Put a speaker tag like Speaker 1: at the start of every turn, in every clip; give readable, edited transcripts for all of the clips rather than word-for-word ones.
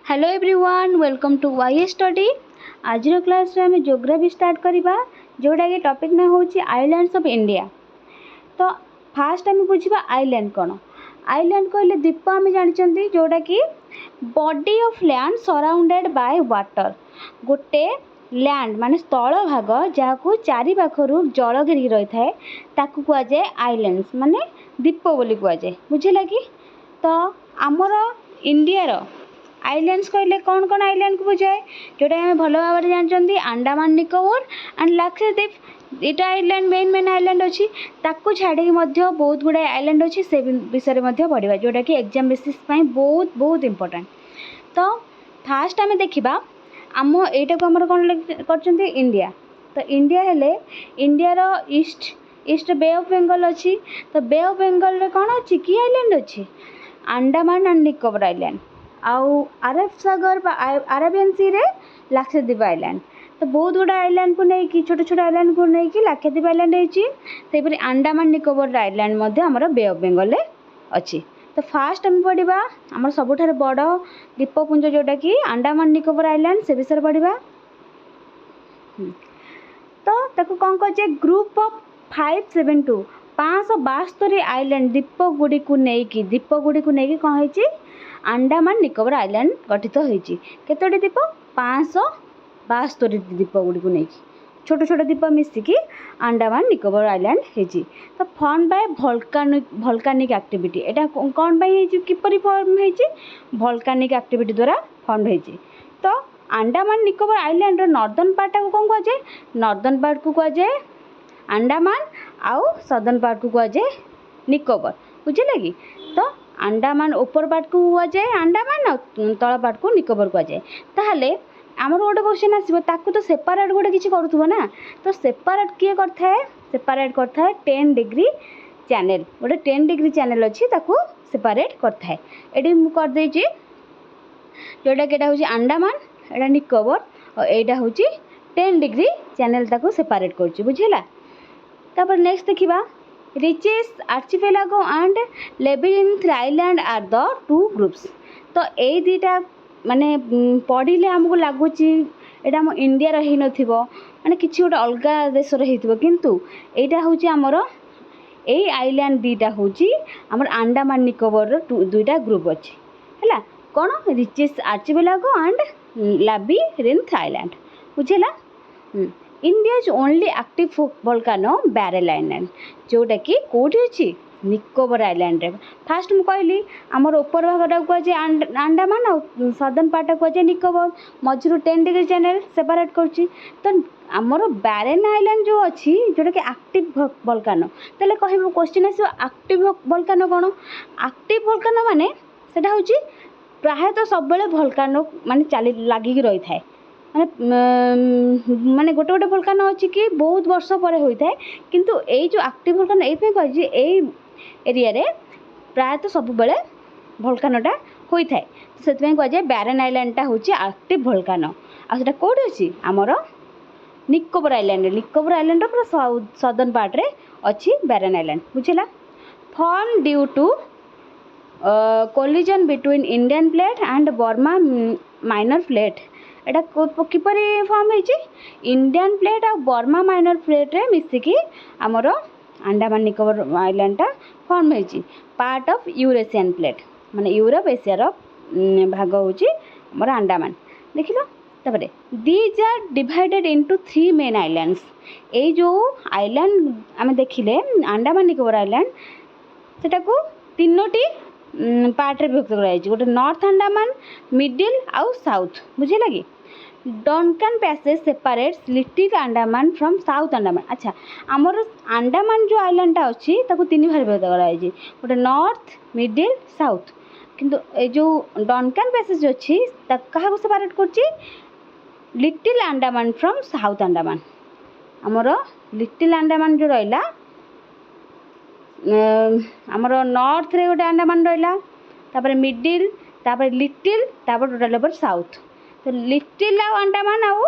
Speaker 1: Hello everyone welcome to Y study. आज class रे हमें ज्योग्राफी स्टार्ट करवा जोटा कि टॉपिक ना होची आइलैंड्स ऑफ इंडिया। तो फास्ट हमें बुझा आइलैंड कौन। आइलैंड कहले द्वीप आम जानते जोटा कि body of land surrounded by water. गोटे लैंड माने स्थल भाग जहाँ चारि पाखरु जल घेरिकी रही थाए ताकू कुआ जाए आइलैंड्स माने द्वीप बोली कुआ जाए। बुझिला कि तो आमर इंडिया आइलैंड्स कहले कौन कौन आइलैंड को बुझाए जोटा हमें भल भाव जानते अंडमान निकोबर एंड लाक्षद्वीप। इटा आइलैंड मेन आइलैंड अच्छी ताकू छाड़ी बहुत गुड़ाए आइलैंड अच्छी से विषय में पढ़ा जोटा कि एग्जाम बेसिस बहुत बहुत इंपोर्टेंट। तो फास्ट आम देखा आम यटा को आम कौन कर इंडिया। तो इंडिया हेले इंडियार ईस्ट बे ऑफ बेंगल अच्छी। तो बे ऑफ बेंगल रे कौन अच्छी कि आइलैंड अच्छी अंडमान एंड निकोबर आइलैंड आउ अरब सागर अरेबियन सी रे लाक्षद्वीप आइलैंड। तो बहुत गुड़ा आइलैंड को लेकिन छोट छोट आइलैंड को लेकिन लाक्षद्वीप आइलैंड होती अंडमान निकोबर आइलैंड आमर बे ऑफ बेंगल अच्छी। तो फास्ट आम पढ़ा आम सबुठ बड़ द्वीपपुंज जोटा कि अंडमान निकोबर आइलैंड से विषय पढ़ा। तो ताको कौन कहे ग्रुप ऑफ 572 572 आइलैंड द्वीप गुड़ी को लेकिन कौन है अंडमान निकोबर आइलैंड गठित होती। केतोटी द्वीप 572 द्वीप गुड़ी को लेकिन छोट छोट द्वीप मिसिकी अंडमान निकोबर आइलैंड होती। तो फॉर्म बाय वोल्केनिक एक्टिविटी एटा कौन किपरि फॉर्म होती वोल्केनिक एक्टिविटी द्वारा फॉर्म होती। तो Andaman Nicobar island northern part को कौन कह जाए नॉर्दर्न पार्ट को कह जाए अंडमान आउ सदर्न पार्ट को कह जाए निकोबर। बुझे कि तो अंडमान ऊपर पार्ट को कह जाए अंडमान तल पार्ट को निकोबर कह जाए। ताहले आमर गोटे क्वेश्चन आसो ताकू तो सेपारेट गोटे किसी करूथबो ना। तो सेपारेट किए करथाए सेपारेट करथाए 10 डिग्री चैनल गोटे 10 डिग्री चैनल अच्छी ताकू सेपारेट करथाए। एडी मु कर देछि जोटा कि एटा होछि अंडमान एटा निकोबर और एटा होछि 10 डिग्री चैनल ताकू सेपारेट करछि। बुझिला। तापर नेक्स्ट देखिबा Ritchie's archipelago and Labyrinth island are the two groups. तो ए दुटा माने पढ़िले आमको लगुच एटा आम इंडिया रही नथिबो माने किछि गोटे अलगा देश रे हेतिबो किंतु एटा होछि हमर ए आइलैंड दुटा होछि हमर अंडमान निकोबर रो दुटा ग्रुप अछि हैला कोन Ritchie's archipelago and Labyrinth island. बुझिला। India is only active volcano Barren island जोटा कि कौटी अच्छी निकोबर आइलैंड रे। फास्ट मु कहली आमर ऊपर भागटा को जे अंडमान और सदर्न पार्ट को जे निकोबर मझिरु 10 डिग्री चैनल सेपरेट करछि। तो आमर बैरेल आइलैंड जो अच्छी जोटा कि एक्टिव वोल्केनो तले कहबो क्वेश्चन आसो एक्टिव वोल्केनो कोन एक्टिव वोल्केनो माने सेटा होछि प्राय तो सब बेले वोल्केनो माने चाली लागि रही थाए माने गोटे गोटे वोल्केनो अच्छी कि बहुत वर्ष पर होता है किंतु ए जो एक्टिव वोल्केनो एई कहि ए एरिया रे प्राय तो सब बेले वोल्केनोटा होता है। तो से कह जाए बैरेन आइलैंडटा होची एक्टिव वोल्केनो आ सेटा कोठी अछि हमर निकोबर आइलैंड पूरा सदर्न पार्ट रे अच्छी बैरेन आइलैंड। बुझिला। Form due to collision between Indian plate and Burma minor plate. एटा किपरि फॉर्म होइछि इंडियन प्लेट और बर्मा माइनर प्लेट रे मिसिकी हमर अंडमान निकोबर आइलैंडटा फॉर्म होइछि पार्ट ऑफ यूरेशियन प्लेट माने यूरोप एशिया रो भाग होइछि हमर अंडमान। देखिलो। तबरे these are divided into 3 main islands. ए जो आइलैंड आमे देखिले अंडमान निकोबर आइलैंड सेटा को तीनोटी पार्ट रे विभक्त करा जाइछि गोटे नॉर्थ अंडमान मिडिल आउ साउथ। बुझे लगी। Duncan passage separates little Andaman from south Andaman. अच्छा आमर अंडमान जो आइलैंडटा अच्छी ताको तीन भाग विभक्त करा जाइछि गोटे नॉर्थ मिडिल साउथ किंतु ए जो डनकन पैसेज अच्छी कहा सेपरेट करछि little Andaman from south Andaman. आमर लिटिल अंडमान जो रहिला आमर नॉर्थ रे गोटे अंडमान रहिला तापर मिडिल तापर लिटिल तापर टोटल ओवर साउथ। तो लिटिल अंडमान आउ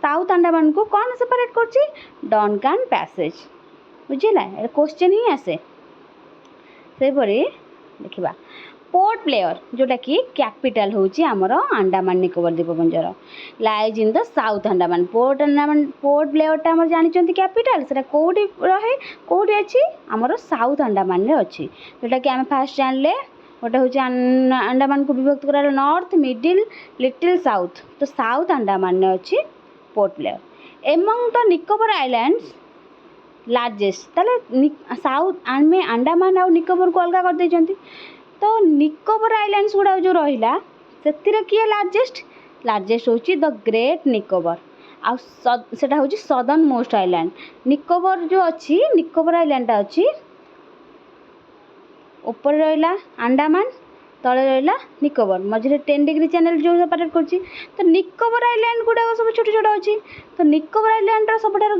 Speaker 1: साउथ अंडमान को कौन सेपरेट करछि डनकन पैसेज। बुझिला। क्वेश्चन ही आसे से परी देखिबा पोर्ट ब्लेयर जोटा कि कैपिटल होची आमर अंडमान निकोबर द्वीपपुंजर lies in the south Andaman Port Blair आम जानी कैपिटल से कौटी रहे कौटी अच्छी आमर साउथ अंडमान अच्छी जोटा कि आम फास्ट जानले गोटे हूँ अंडमान को विभक्त कर नॉर्थ मिडिल लिटिल साउथ तो साउथ अंडमान अच्छी port Blair among the Nicobar islands largest ताले साउथ आमे अंडमान आउ निकोबर को अलग कर देछंती तो निकोबर आइलैंड्स गुड़ा जो रहिला सेतिर किए लार्जेस्ट होची द ग्रेट निकोबर आ सेटा होची सदर्न मोस्ट आइलैंड निकोबर जो अच्छी निकोबर आइलैंड अच्छी ऊपर रहिला अंडमान तले रहिला निकोबर मझे 10 डिग्री चैनल जो सेपरेट करछि तो निकोबर आइलैंड गुड़ा सब छोट छोट अच्छी तो निकोबर आइलैंड रो सबटा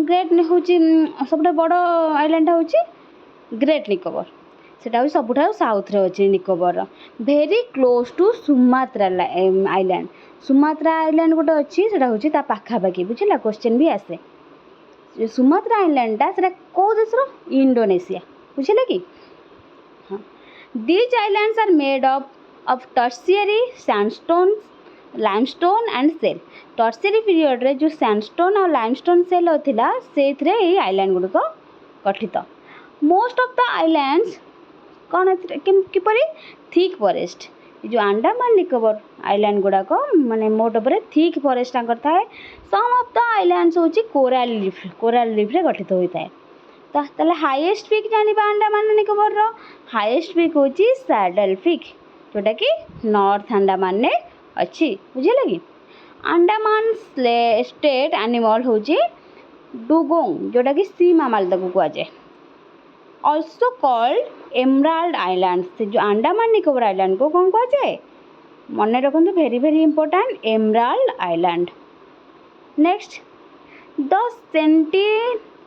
Speaker 1: ग्रेट होची सबटा बड़ आइलैंड होची ग्रेट निकोबर सेटा होची सबटा साउथ रे अच्छी Nicobar very close to Sumatra island Sumatra island गोटे अच्छी सेटा होची ता पाखा पाखी बुझिला क्वेश्चन भी आसे सुमात्रा आइलैंड ता सेटा को देश रो इंडोनेशिया बुझिला कि These islands are made of tertiary sandstone, limestone and shell. Tertiary period रे जो sandstone और limestone shell होतिला सेथरे ये island गुड़ को गठित. Most of the islands कौन किपरि thick forest. जो अंडमान निकोबर आइलैंड गुड़ा को माने मोट ଉପରେ thick forest आंकर थाए. Some of the islands होची coral reef रे गठित होई थाए. ताले हाईएस्ट पीक जानिबा अंडमान निकोबर रो हाईएस्ट पीक होची सैडल पीक जोटा कि नॉर्थ अंडमान ने अच्छी बुझे लगी अंडमान स्टेट एनिमल होची डुगोंग जोटा कि सी मामल तक को जाए ऑल्सो कॉल्ड एमराल्ड आइलैंड से जो अंडमान निकोबर आइलैंड को कौन कह जाए मन रखु very very important emerald island next the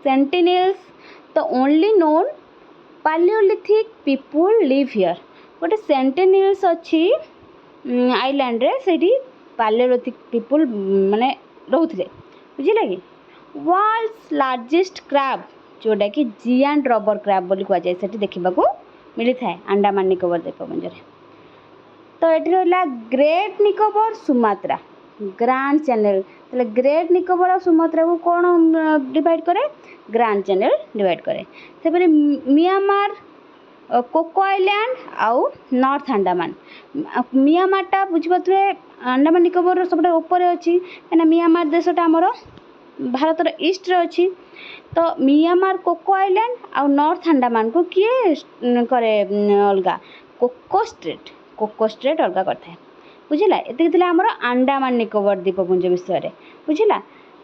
Speaker 1: Sentinels the only known Paleolithic people live here गोटे सेंटिनेल्स अच्छी आइलैंड रे सेठी Paleolithic people माने रहउथिले बुझिला कि वर्ल्ड्स लार्जेस्ट क्रैब जोटा कि जियांट रबर क्रैब बोली कह जाए सेठी देखिबा को मिली थाए अंडमान निकोबर द्वीपपुंज तो एठी रहला great Nicobar Sumatra grand channel तले ग्रेट निकोबर और सुमात्रा को कौन डिवाइड करे ग्रांड चैनल डिवाइड करे से परे म्यांमार कोको आइलैंड आउ नॉर्थ अंडमान म्यांमार टा बुझिबतरे अंडमान निकोबर सबटा ऊपर अछि एना म्यांमार देशटा हमर भारत रो ईस्ट रे अछि तो म्यांमार कोको आइलैंड आउ नॉर्थ अंडमान को किए करे अलगा कोको स्ट्रेट अलगा करथे बुझिला एतिक थिला हमर अंडमान निकोबर द्वीपपुंज विषय रे बुझिला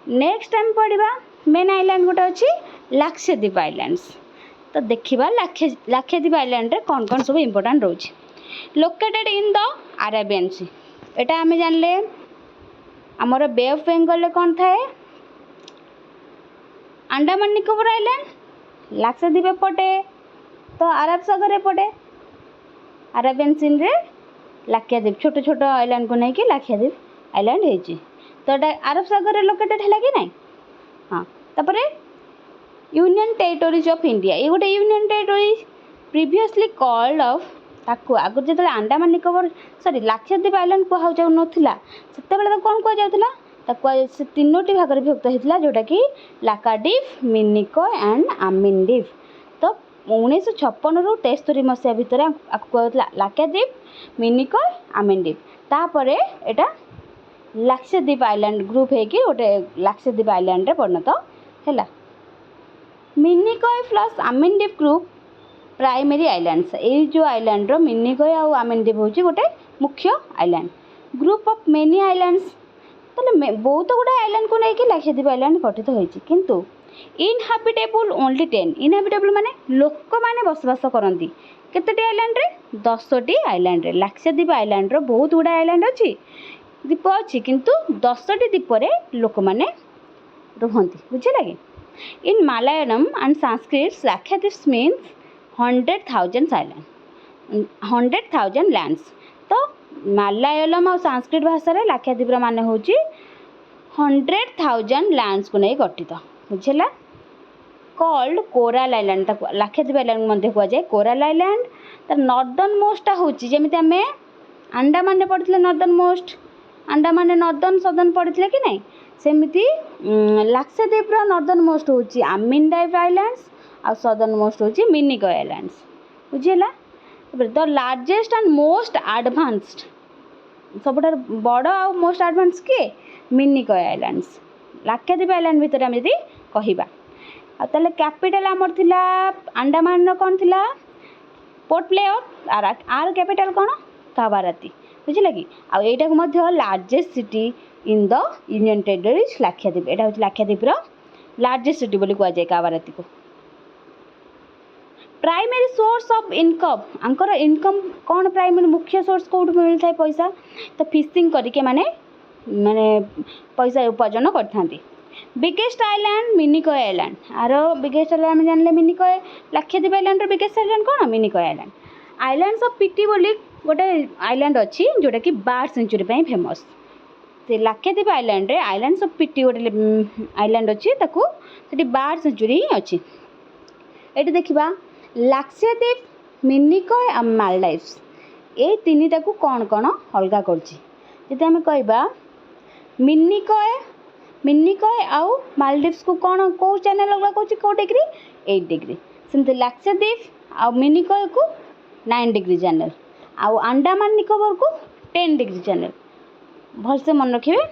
Speaker 1: नेक्स्ट टाइम पढ़िबा मेन आइलैंड गोटे अच्छी लाक्षाद्वीप आइलैंड्स तो देखिबा लाक्षाद्वीप आइलैंड रे कौन कौन सब इंपोर्टेंट रोच located in the Arabian sea एटा हमें जानले हमर बे ऑफ बंगाल रे कौन थाए अंडमान निकोबर आइलैंड लाक्षाद्वीप पटे तो अरब सागर पटे अरेबियन सी रे लाक्षाद्वीप छोट छोट आइलैंड को नहीं कि लाक्षाद्वीप आइलैंड हेची तो एटा अरब सागर रे लोकेटेड हैला कि नहीं हाँ तापरे यूनियन टेरिटोरीज ऑफ इंडिया ये गोटे union territory previously called off ताकू आगु जो अंडमान निकोबर सॉरी लाक्षाद्वीप आइलैंड कह जाउनथिला सेतेबेले तो कौन कह जाउथिला ताकू से तीनोटी भाग रे विभक्त होइतिला जोटा कि लाकाद्वीप मिनिकॉय एंड आमिनद्वीप तो 1956 रु 73 मसिया भितर आकु कहउथिला लाकाद्वीप मिनिकॉय आमिनद्वीप तापरे एटा लाक्षाद्वीप आइलैंड ग्रुप है कि गोटे लाक्षाद्वीप आइलैंड रे परिणत हैला Minicoy plus Amindivi group primary islands ए जो आइलैंड रो मिनिकॉय और आमिनद्वीप होची गोटे मुख्य island group of many islands तले बहुत गुडा आइलैंड को नहीं कि लाक्षाद्वीप आइलैंड गठित होईची किंतु इनहैबिटेबल ओनली 10 इनहैबिटेबल माने लोक माने बसवास करंती केतेटी आइलैंड रे 10टी आइलैंड रे लाक्षाद्वीप आइलैंड रो बहुत गुडा आइलैंड अछि द्वीप अच्छी किंतु 10टी द्वीप लोक मैंने रुहती बुझे कि in Malayalam and Sanskrit Lakshadweep means 100,000 island 100,000 lands तो मालायालम और संस्कृत भाषा रे लाक्षाद्वीप माने होची 100,000 लैंड्स को नहीं गठित बुझेला called Koral island Lakshadweep island मध्य कह जाए कोराल आइलैंड तर नॉर्दर्न मोस्टा होची जेमिति आमे अंडमान रे पढ़िथिले नॉर्दर्न मोस्ट अंडमान रे नॉर्दर्न सदर्न पढ़िथिले कि नहीं सेमिति लाक्षाद्वीप रो नॉर्दर्न मोस्ट होची आमिनडाइव आइलैंड्स आ सदर्न मोस्ट होची मिनिकॉय आइलैंड्स बुझिला the largest and most advanced सबुठार बड़ आ मोस्ट एडवांस के मिनिकॉय आइलैंड्स लाक्षाद्वीप आइलैंड भितर आम यदि कहवा आले कैपिटल आमर थिला अंडमान रो कौन थिला पोर्ट ब्लेयर आर कैपिटल कौन कावाराती बुझिला कि आईटा को मध्य largest city in the union territories Lakshadweep एटा होची लाक्षाद्वीप रो लार्जेस्ट सिटी बोली कह जाए कावाराती को primary source of income Anchor income कौन प्राइमरी मुख्य सोर्स कौट मिलता है पैसा तो फिशिंग करके माने माने पैसा उपार्जन करथांती बिगेस्ट आइलैंड मिनिकॉय आइलैंड आरो बिगेस्ट आइलैंड जानले मिनिकॉय लाक्षाद्वीप आइलैंड रो बिगेस्ट आइलैंड कौन Minicoy island islands of Pitti बोली गोटे आइलैंड अच्छी जोटा कि बार्ड सेंचुरी पे फेमस से लाक्षाद्वीप आइलैंड रे आइलैंड्स ऑफ पिटी गोटे आइलैंड अच्छी ताकू सेठी बार्ड सेंचुरी अच्छी एटी देखिबा लाक्षाद्वीप मिनिकॉय आ मालदीव्स ए तीनटा को कौन कौन अलगा करछि जदि आमे कहबा मिनिकॉय मिनिकॉय आउ मालदीव्स को कौन को चैनल अलगा करछि को डिग्री 8 डिग्री सेमते लाक्षाद्वीप आ मिनिकॉय को 9 डिग्री चैनल आउ अंडमान निकोबर को 10 डिग्री चैनल भल से मन रखिए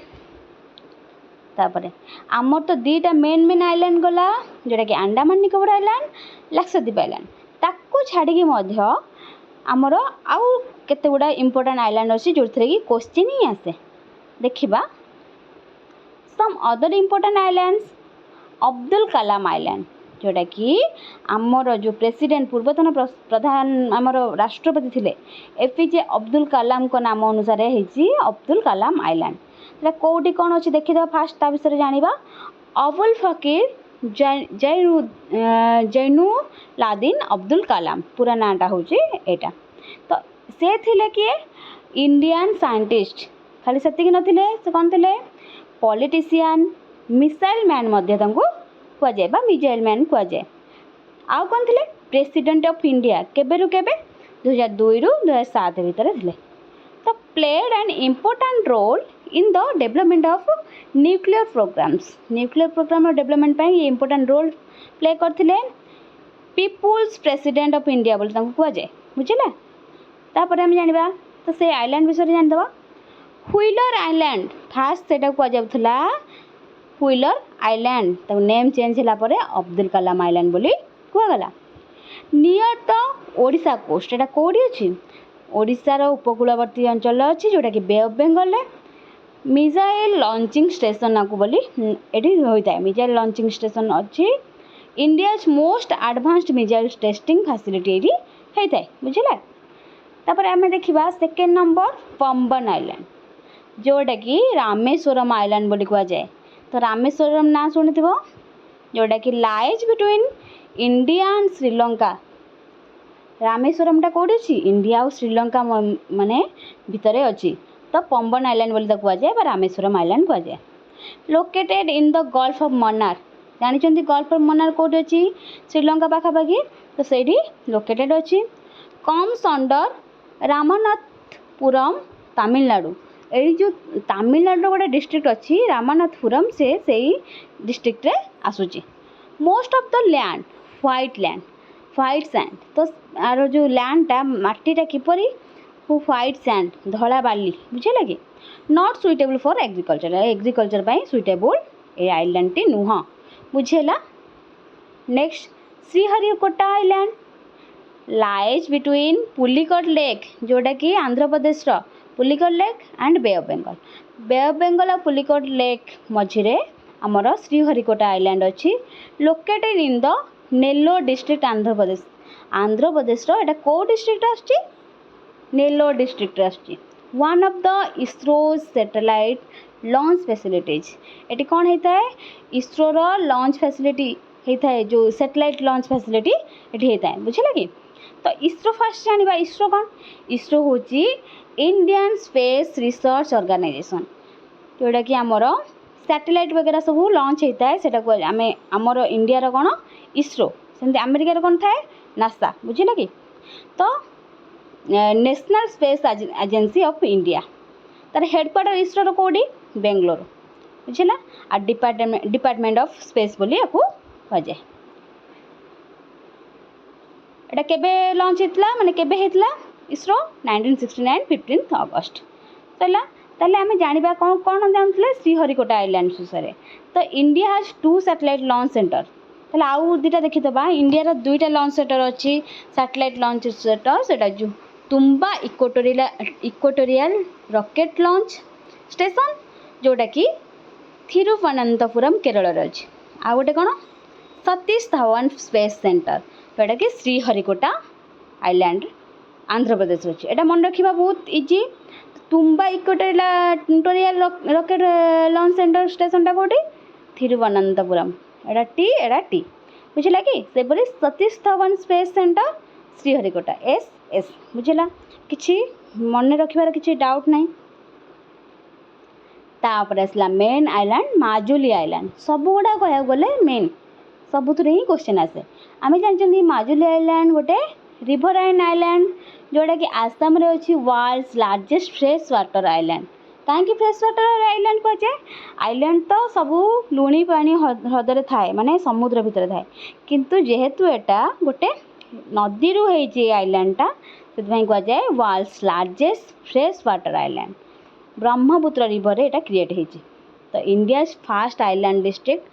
Speaker 1: तापरे आमर तो दीटा मेन मेन आइलैंड गला जोटा कि अंडमान निकोबर आइलैंड लाक्षाद्वीप आइलैंड ताको छाड़ी की मध्य आमर आउ केते गुडा इंपोर्टेंट आइलैंड अछि जोथरे कि क्वेश्चन ही आसे देखिबा some other important islands Abdul Kalam island जोटा कि आमर जो प्रेसिडेंट पूर्वतन प्रधान आमर राष्ट्रपति थिले एपीजे अब्दुल कलाम को नाम अनुसार हेची अब्दुल कलाम आइलैंड एटा कोठी कोन अछि देखिदा फास्ट ता विषय जानिबा अबुल फकीर जैनुलाब्दीन अब्दुल कलाम पूरा नाटा होची एटा तो से थिले कि इंडियन साइंटिस्ट खाली सेतिक नथिले से कोन थिले पॉलिटिशियन मिसाइल मैन मध्य तंको कुआ जाय बा मिसाइल मैन कुआ जाय आउ कोन थिले प्रेसिडेंट ऑफ इंडिया केबे रु केबे 2002 रु 2007 भीतर थिले तो played an important role in the development of nuclear program development पे ये इम्पोर्टेंट रोल प्ले करथिले पीपुल्स प्रेसिडेंट ऑफ इंडिया बोली तंको कुआ जाय बुझिला तापर हम जानिबा तो से आइलैंड विषय जान दबा व्हीलर आइलैंड फास्ट सेटा कुआ जाउथला व्हीलर आइलैंड तो नेम चेंज होला परे अब्दुल कलाम आइलैंड बोली कुआ गला नियर द ओडिशा कोस्ट एटा कोडी अछि ओडिशा रो उपकूलवर्ती अंचल अछि जोटा कि बे ऑफ बेंगल रे मिसाइल लॉन्चिंग स्टेशन को बोली एटी होइता है मिसाइल लॉन्चिंग स्टेशन अछि India's most advanced missile testing facility एटी होइता है बुझिला तापर आमे देखिबा सेकंड नंबर पंबन आइलैंड जोटा कि रामेश्वरम आइलैंड बोली कुआ जाए तो रामेश्वरम ना सुनिथिबो जोटा कि lies between India and Sri Lanka Rameswaram टा कोडी छी इंडिया और श्रीलंका माने भितरे अछि तो पंबन आइलैंड बोली कुआ जाए बा रामेश्वरम आइलैंड कुआ जाए located in the gulf of Mannar जानि चंदी गल्फ ऑफ मन्नार कोडी अछि श्रीलंका पाखा पाखी तो सेठी लोकेटेड अछि कम्स अंडर रामनाथपुरम तमिलनाडु एई जो तमिलनाडु गोटे डिस्ट्रिक्ट अच्छी रामनाथपुरम से सही डिस्ट्रिक्ट रे आसुची most of the land white sand तो आरो जो लैंड टा माटीटा किपरी व्हाइट सैंड धला बाली बुझे लगे नॉट सुइटेबल फॉर एग्रीकल्चर पाई सुइटेबल ए आइलैंड टी नुह बुझेला next Sriharikota island lies between Pulicat lake जोटा कि आंध्र प्रदेश रो Pulicat lake and bay of Bengal और पुलिकट लेक मझिरे आमर श्रीहरिकोटा आइलैंड अच्छी located in the Nellore district Andhra Pradesh रो एटा को डिस्ट्रिक्ट आछि नेल्लोर डिस्ट्रिक्ट आछि one of the ISRO satellite launch facilities एटी कौन होता है इसरो रो लॉन्च फैसिलिटी होता है जो सैटेलाइट लॉन्च फैसिलिटी एटी होता है बुझे लगे तो इसरो फास्ट जानिबा इसरो कौन इसरो होची इंडियन स्पेस रिसर्च ऑर्गेनाइजेशन जोटा कि आमर सैटेलाइट वगैरह सब लॉन्च होता है सेटा को आम आमर इंडिया कौन इसरो सेमती अमेरिकार कौन थाए नासा बुझिल कि तो national space agency of India तार हेडक्वार्टर इसरो कौटी बेंगलोर बुझिला आ डिपार्टमेंट ऑफ स्पेस बोली याकू कहुए एटा केबे लॉन्च होता माने केबे हेतला इसरो 1969 15 अगस्त सला ताले आमे जानिबा कोन कोन जानथले श्रीहरिकोटा आइलैंड विषय तो India has 2 satellite launch centre ताले आउ दुटा देखि दबा इंडिया रो दुईटा लॉन्च सेंटर अछि सैटेलाइट लॉन्च सेंटर सेटा जो तुम्बा इक्वेटोरियल रॉकेट लॉन्च स्टेशन जोटा कि थिरुवनंतपुरम केरल रे अछि आ गोटे कोन सतीश धवन स्पेस सेंटर जोटा कि श्रीहरिकोटा आइलैंड आंध्र प्रदेश अच्छे एटा मन रखा बहुत easy Thumba equatorial rocket launch centre station कौटी थिरुवनंतपुरम एटा टी बुझला कि से बोली सतीश धवन स्पेस सेंटर श्रीहरिकोटा एस एस बुझला किछि मन रखिबार किछि डाउट नहीं तापर आसला मेन आइलैंड माजुली आइलैंड सब गुड़ा कह गले मेन सबुथ ही क्वेश्चन आसे आम जानते माजुली आइलैंड गोटे रिवराइन आइलैंड जोटा कि आसाम रे अच्छी world's largest fresh water island कहीं फ्रेश वाटर आइलैंड कहुए आइलैंड तो सबू लुणी पानी ह्रदे थाए माने समुद्र भितर थाए किंतु जेहेतु एटा गोटे नदी रु होई आइलैंडटा से कहुए world's largest fresh water island Brahmaputra river रे एटा क्रिएट होती तो इंडिया फास्ट आइलैंड डिस्ट्रिक्ट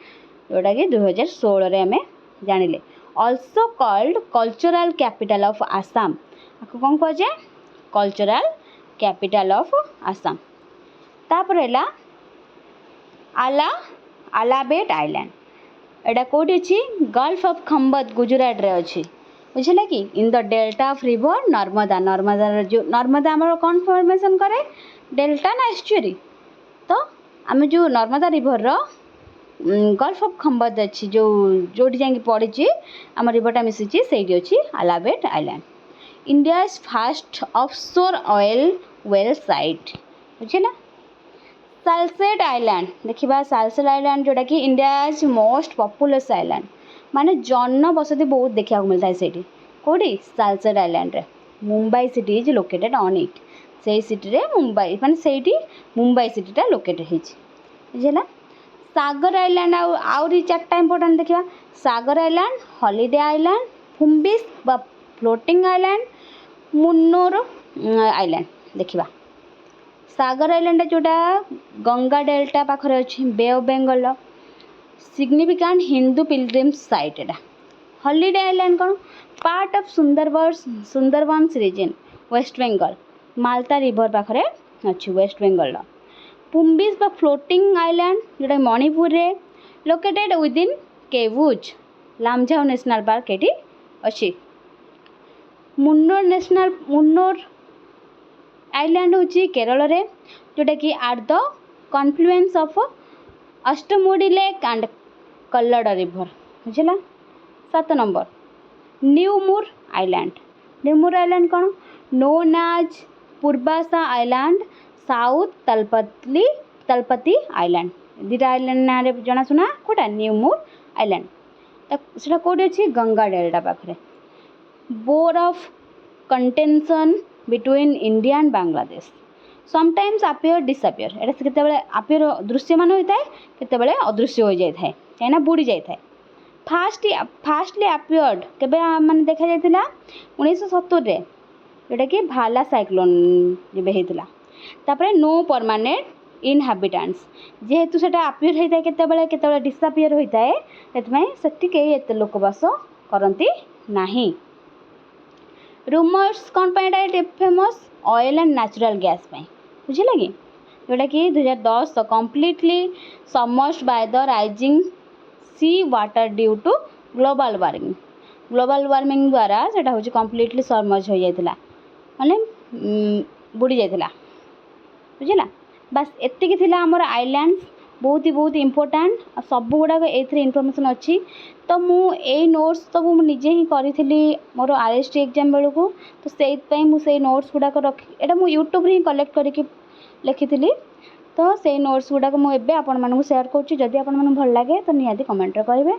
Speaker 1: जोटा कि 2016 रे आमे जानिले also called cultural capital of Assam आपको कौन कहे कल्चरल कैपिटल ऑफ आसाम तापर है आलाबेट आइलैंड एटा कौटी अच्छी गल्फ ऑफ खम्बत गुजरात रे अच्छी बुझे कि in the delta of river Narmada Narmada जो नर्मदा आम कौन फॉर्मेशन करे डेल्टा ना एस्चुरी तो आम जो नर्मदा रिवर रो गल्फ ऑफ खम्बत अच्छी जो जोटी जाकि पड़ी आम रिवरटा मिसी से अच्छी Aliabet island India first offshore oil well site बुझेगा सालसेट आइलैंड देखा सालसेट आइलैंड जोटा कि इंडिया मोस्ट पॉपुलस आइलैंड माने जनबसति बहुत देखा मिलता है सेठी कौटी सालसेट आइलैंड रे Mumbai city is located on it से सिटी रे मुंबई माने सेठी मुंबई सिटीटा लोकेटेड है बुझेगा सागर आइलैंड आउरी चार्टा इंपोर्टेंट देखा सागर आइलैंड हॉलिडे आइलैंड फुम्बिस बा फ्लोटिंग आइलैंड मुन्नोर आइलैंड देखा सागर आइलैंड जोटा गंगा डेल्टा पाखरे अच्छी bay of Bengal significant Hindu pilgrims site एटा हॉलिडे आइलैंड कौन part of Sundarbans region west Bengal माल्टा रिवर पाखरे अच्छी वेस्ट बेंगल पुम्बिस बा फ्लोटिंग आइलैंड जोटा मणिपुर रे लोकेटेड विदिन केवुज लामझाऊ नेशनल पार्क एटी अच्छी मुन्नोर आइलैंड होची केरल रे जोटा कि at the confluence of Ashtamudi lake and Kallada river बुझला 7 नंबर न्यूमूर आइलैंड कौन known as Purbasha island south Talpatti island दुटा आइलैंड ना जनाशुना कौटा न्यूमूर आइलैंड से कौटे अच्छी गंगा डेल्टा पाखे bone of contention between India and Bangladesh sometimes appear disappear एटा केतेबेले अपियर दृश्यमान होता है केतेबेले अदृश्य हो जाए कहीं बुड़ी जाए फास्टली अपियर्ड केबे माने देखा जाइतिला 1970 रे जोटा कि भाला साइक्लोन जेबे हेतिला तापरे नो परमानेंट इनहाबिटेंट्स जेहेतु सेटा अपियर होता है केतेबेले डिसअपियर होता है सेतमै सेठी केही एते लोक वास करंती नाही रूमर्स कौन पाई famous oil and natural gas बुझे कि जोटा कि 2010 तो completely submerged by the rising sea water due to global warming द्वारा सेटा होची कम्प्लीटली सबमर्ज हो जाइतिला माने बुड़ी जाइतिला बुझला बस एतिकी थिला हमर आइलैंड्स बहुत इंपोर्टेंट सब गुड़ाक ए इनफॉरमेशन अच्छी तो मु नोट्स सब तो निजे ही करी मोर आरएसटी एग्जाम बेलू को तो से नोट्स गुड़ाक रखी एटा मु यूट्यूब रे कलेक्ट करके लिखी तो सेई नोट्स गुड़ाक मुझे आपको सेयार करुँची। जदि आपको भल लगे तो निहाती कमेंट रे कहिबे।